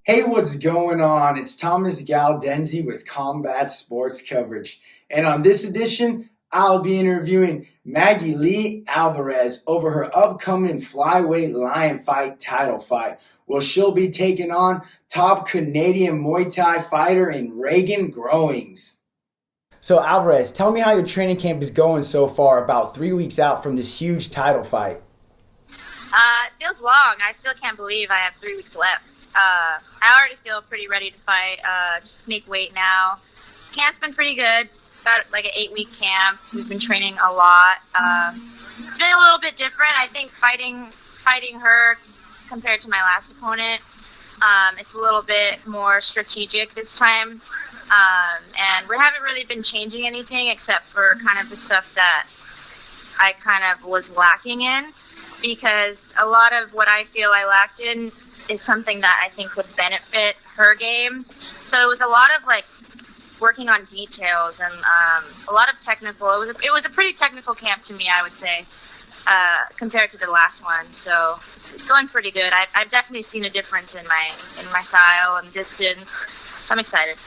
Hey, what's going on? It's Thomas Galdenzi with Combat Sports Coverage. And on this edition, I'll be interviewing Magalie Alvarez over her upcoming flyweight lion fight title fight, where she'll be taking on top Canadian Muay Thai fighter in Reagan Gowings. So Alvarez, tell me how your training camp is going so far, about 3 weeks out from this huge title fight. It feels long. I still can't believe I have 3 weeks left. I already feel pretty ready to fight. Just make weight now. Camp's been pretty good. It's about like an 8-week camp. We've been training a lot. It's been a little bit different. I think fighting her compared to my last opponent, it's a little bit more strategic this time. And we haven't really been changing anything except for kind of the stuff that I kind of was lacking in, because a lot of what I feel I lacked in is something that I think would benefit her game. So it was a lot of like working on details and a lot of technical. It was a pretty technical camp to me, I would say, compared to the last one. So it's going pretty good. I've definitely seen a difference in my style and distance. So I'm excited.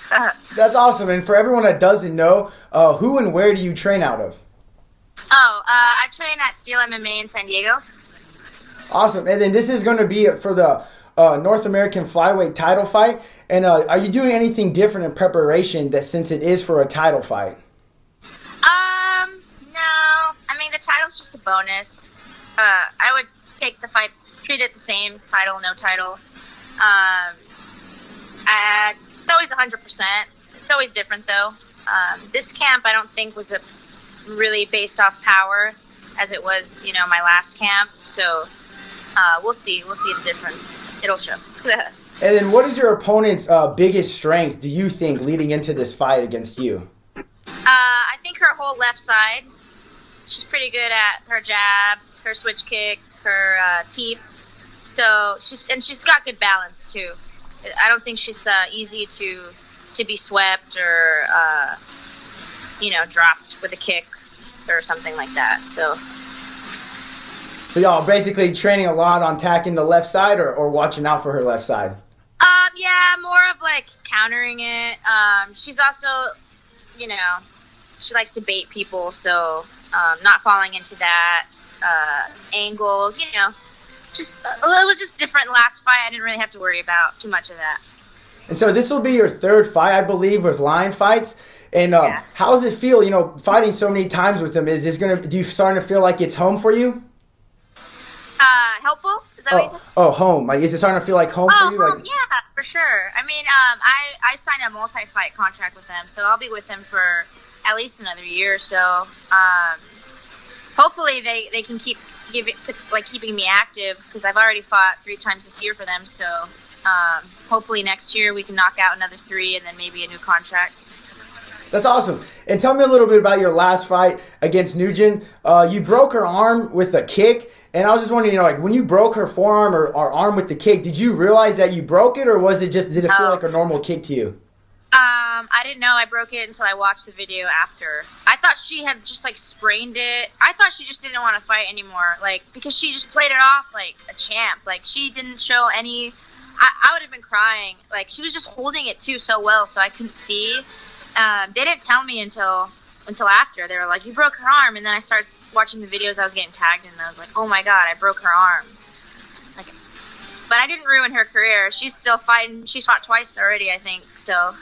That's awesome. And for everyone that doesn't know, who and where do you train out of? I train at Steel MMA in San Diego. Awesome. And then this is going to be for the North American flyweight title fight. And are you doing anything different in preparation that since it is for a title fight? No. I mean, the title's just a bonus. I would take the fight, treat it the same, title, no title. It's always 100%. It's always different, though. This camp, I don't think, was really based off power as it was, my last camp. So we'll see. We'll see the difference. It'll show. And then what is your opponent's biggest strength, do you think, leading into this fight against you? I think her whole left side. She's pretty good at her jab, her switch kick, her teep. So she's got good balance too. I don't think she's easy to be swept or dropped with a kick or something like that. So y'all basically training a lot on attacking the left side or watching out for her left side? Yeah, more of like countering it. She's also, she likes to bait people, so not falling into that. Angles, just it was just different last fight. I didn't really have to worry about too much of that. And so this will be your third fight, I believe, with Lion Fights. And how does it feel, fighting so many times with them? Is this do you starting to feel like it's home for you? Helpful? Is that what you said? Home. Like, is it starting to feel like home for you? Home, yeah, for sure. I mean, I signed a multi-fight contract with them, so I'll be with them for at least another year or so. Hopefully they can keep keeping me active, because I've already fought 3 times this year for them. So hopefully next year we can knock out another 3 and then maybe a new contract. That's awesome. And tell me a little bit about your last fight against Nugent. You broke her arm with a kick. And I was just wondering, when you broke her forearm or arm with the kick, did you realize that you broke it, or did it feel like a normal kick to you? I didn't know I broke it until I watched the video after. I thought she had just sprained it. I thought she just didn't want to fight anymore, because she just played it off like a champ. She didn't show any. I would have been crying. She was just holding it too so well, so I couldn't see. They didn't tell me until after. They were like, "You broke her arm," and then I started watching the videos I was getting tagged in, and I was like, "Oh my god, I broke her arm!" But I didn't ruin her career. She's still fighting. She's fought twice already, I think. So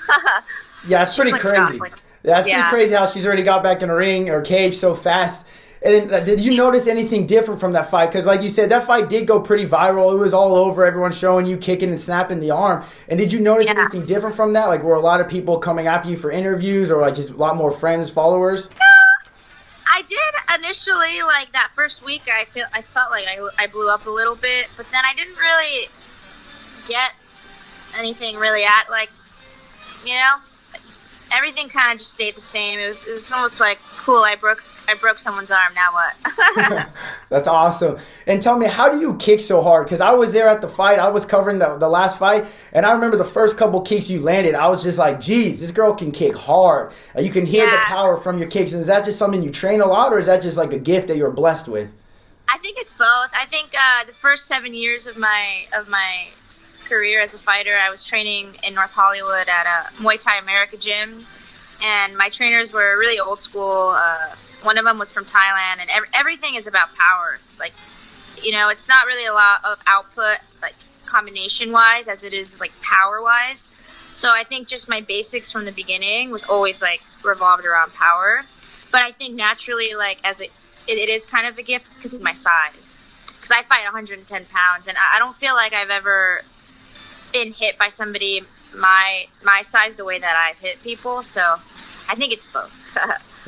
yeah, it's pretty crazy. That's pretty crazy how she's already got back in the ring or cage so fast. And did you notice anything different from that fight? Because like you said, that fight did go pretty viral. It was all over. Everyone showing you kicking and snapping the arm. And did you notice anything different from that? Were a lot of people coming after you for interviews, or just a lot more friends, followers? I did initially, that first week. I felt like I blew up a little bit, but then I didn't really get anything really everything kind of just stayed the same. It was almost like, cool, I broke someone's arm, now what? That's awesome. And tell me, how do you kick so hard? Because I was there at the fight. I was covering the last fight, and I remember the first couple kicks you landed. I was just like, geez, this girl can kick hard. You can hear the power from your kicks. And is that just something you train a lot, or is that just a gift that you're blessed with? I think it's both. I think the first 7 years of my career as a fighter, I was training in North Hollywood at a Muay Thai America gym, and my trainers were really old school. One of them was from Thailand, and everything is about power. Like, you know, it's not really a lot of output, like combination-wise, as it is like power-wise. So I think just my basics from the beginning was always like revolved around power. But I think naturally, like as it is kind of a gift because of my size. Because I fight 110 pounds, and I don't feel like I've ever been hit by somebody my size the way that I've hit people. So I think it's both.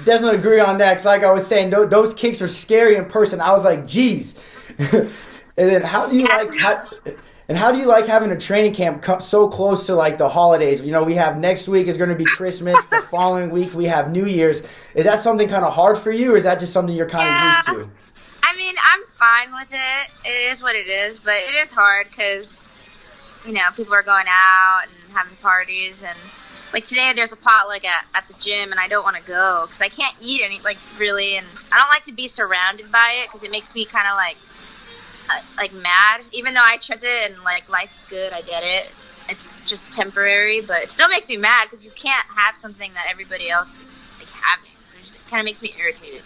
Definitely agree on that, because like I was saying, those kicks are scary in person. I was like, geez. And then how do you like having a training camp come so close to like the holidays? You know, we have next week is going to be Christmas. The following week we have New Year's. Is that something kind of hard for you, or is that just something you're kind of used to? I mean, I'm fine with it. It is what it is, but it is hard because, you know, people are going out and having parties, and like today there's a potluck at the gym, and I don't want to go because I can't eat any, like, really, and I don't like to be surrounded by it because it makes me kind of like mad, even though I trust it and like life's good, I get it. It's just temporary, but it still makes me mad because you can't have something that everybody else is like having. So it kind of makes me irritated.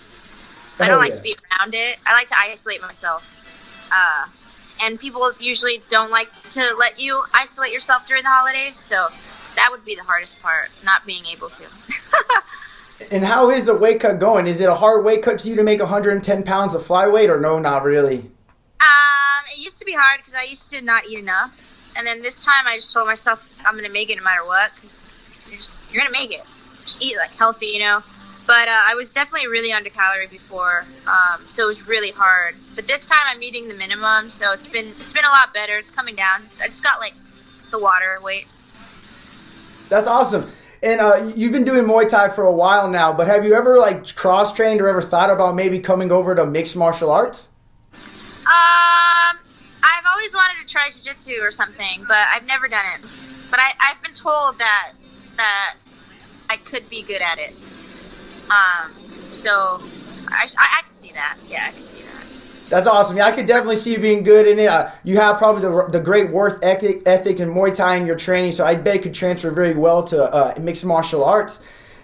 So I don't like to be around it. I like to isolate myself. And people usually don't like to let you isolate yourself during the holidays, so that would be the hardest part, not being able to. And how is the weight cut going? Is it a hard weight cut to you to make 110 pounds of flyweight, or no, not really? It used to be hard because I used to not eat enough. And then this time I just told myself I'm going to make it no matter what, because you're going to make it. Just eat like healthy, you know. But I was definitely really undercalorie before, so it was really hard. But this time I'm eating the minimum, so it's been a lot better. It's coming down. I just got like the water weight. That's awesome. And you've been doing Muay Thai for a while now, but have you ever like cross-trained or ever thought about maybe coming over to mixed martial arts? I've always wanted to try jiu-jitsu or something, but I've never done it. But I've been told that I could be good at it. So I can see that. Yeah, I can see that. That's awesome. Yeah, I could definitely see you being good in it. You have probably the great work ethic in Muay Thai in your training, so I bet it could transfer very well to mixed martial arts.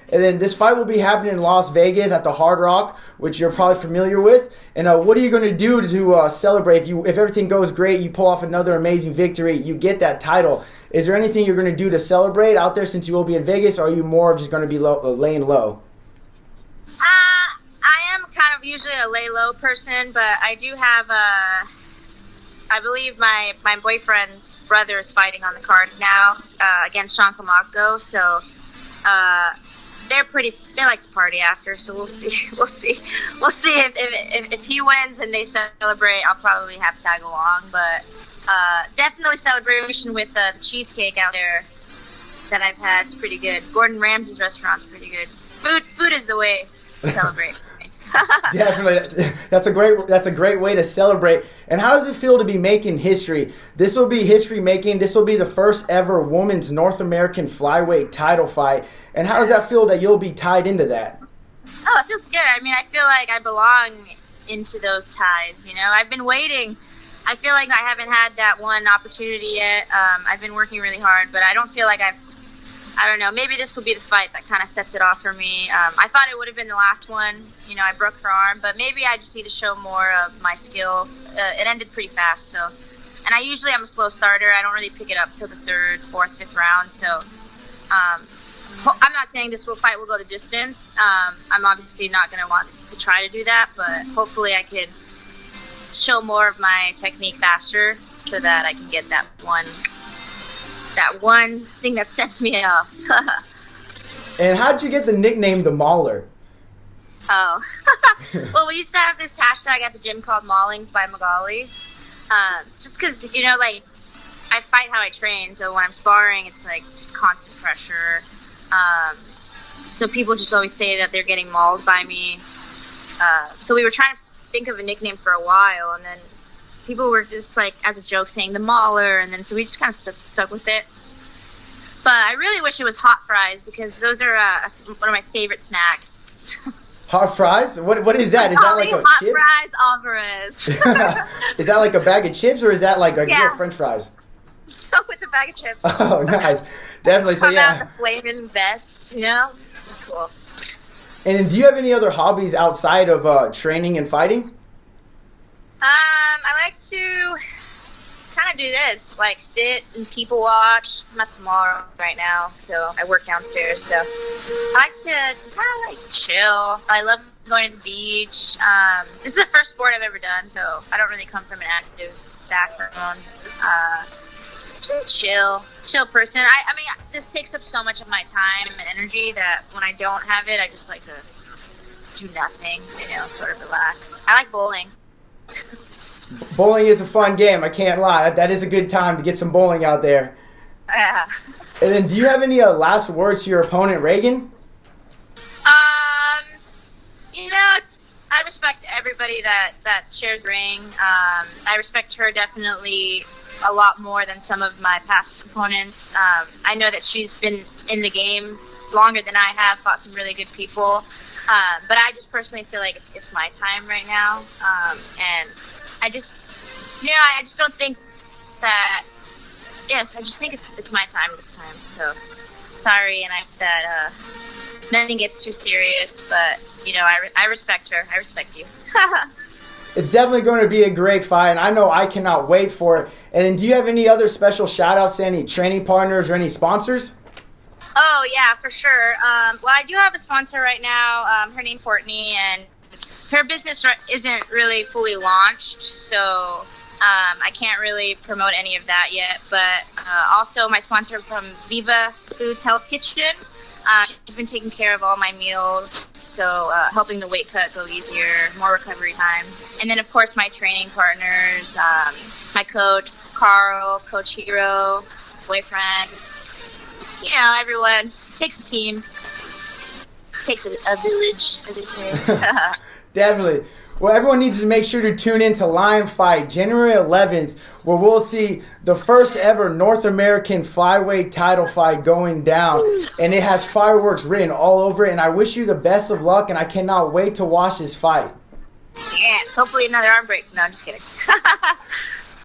And then this fight will be happening in Las Vegas at the Hard Rock, which you're probably familiar with. And what are you going to do to celebrate? If everything goes great, you pull off another amazing victory, you get that title. Is there anything you're going to do to celebrate out there since you will be in Vegas, or are you more just going to be laying low? I am kind of usually a lay low person, but I do have I believe my boyfriend's brother is fighting on the card now against Sean Kamako, so they like to party after, so we'll see if he wins and they celebrate. I'll probably have to tag along, but definitely celebration with the cheesecake out there that I've had. It's pretty good. Gordon Ramsay's restaurant's pretty good. Food is the way to celebrate. Definitely, that's a great way to celebrate. And how does it feel to be making history? This will be history making. This will be the first ever women's North American flyweight title fight. And how does that feel that you'll be tied into that? Oh, it feels good. I mean, I feel like I belong into those ties. You know, I've been waiting. I feel like I haven't had that one opportunity yet. I've been working really hard, but I don't feel like I don't know, maybe this will be the fight that kind of sets it off for me. I thought it would have been the last one. You know, I broke her arm, but maybe I just need to show more of my skill. It ended pretty fast, so. And I'm a slow starter. I don't really pick it up till the third, fourth, fifth round, so. I'm not saying this fight will go the distance. I'm obviously not going to want to try to do that, but hopefully I could show more of my technique faster so that I can get that one thing that sets me off. And how'd you get the nickname the Mauler? Oh. Well, we used to have this hashtag at the gym called Maulings by Magalie. Just because, you know, like, I fight how I train, so when I'm sparring, it's like just constant pressure. So people just always say that they're getting mauled by me. So we were trying to think of a nickname for a while, and then people were just like, as a joke, saying the Mauler, and then so we just kind of stuck with it. But I really wish it was hot fries, because those are one of my favorite snacks. Hot fries? What is that? Is that like a hot chip? Fries Alvarez. Is that like a bag of chips, or is that like a real French fries? with a bag of chips. Oh, nice. Definitely. So Come out yeah. the flaming vest, you know? Cool. And do you have any other hobbies outside of training and fighting? I like to kind of do this, like sit and people watch. I'm at the mall right now, so I work downstairs. So I like to just kind of like chill. I love going to the beach. This is the first sport I've ever done, so I don't really come from an active background. Just chill person. I mean, this takes up so much of my time and energy that when I don't have it, I just like to do nothing, sort of relax. I like bowling. Bowling is a fun game. I can't lie. That is a good time to get some bowling out there. Yeah. And then, do you have any last words to your opponent, Reagan? I respect everybody that shares ring. I respect her definitely a lot more than some of my past opponents. I know that she's been in the game longer than I have, fought some really good people. But I just personally feel like it's my time right now. And I just don't think that, yes, I just think it's my time this time. So sorry, and I hope that nothing gets too serious, but, I respect her. I respect you. It's definitely going to be a great fight, and I know I cannot wait for it. And then, do you have any other special shout-outs to any training partners or any sponsors? Oh, yeah, for sure. Well, I do have a sponsor right now. Her name's Courtney, and her business isn't really fully launched, so I can't really promote any of that yet. But also my sponsor from Viva Foods Health Kitchen. She's been taking care of all my meals, so helping the weight cut go easier, more recovery time. And then, of course, my training partners, my coach, Carl, Coach Hero, boyfriend. Everyone. It takes a team. It takes a village, as they say. Definitely. Well, everyone needs to make sure to tune in to Lion Fight, January 11th, where we'll see the first ever North American flyweight title fight going down. And it has fireworks written all over it. And I wish you the best of luck, and I cannot wait to watch this fight. Yes, hopefully another arm break. No, I'm just kidding.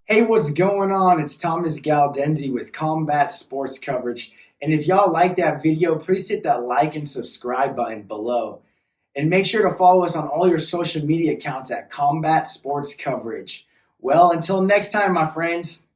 Hey, what's going on? It's Thomas Galdenzi with Combat Sports Coverage. And if y'all like that video, please hit that like and subscribe button below. And make sure to follow us on all your social media accounts at Combat Sports Coverage. Well, until next time, my friends.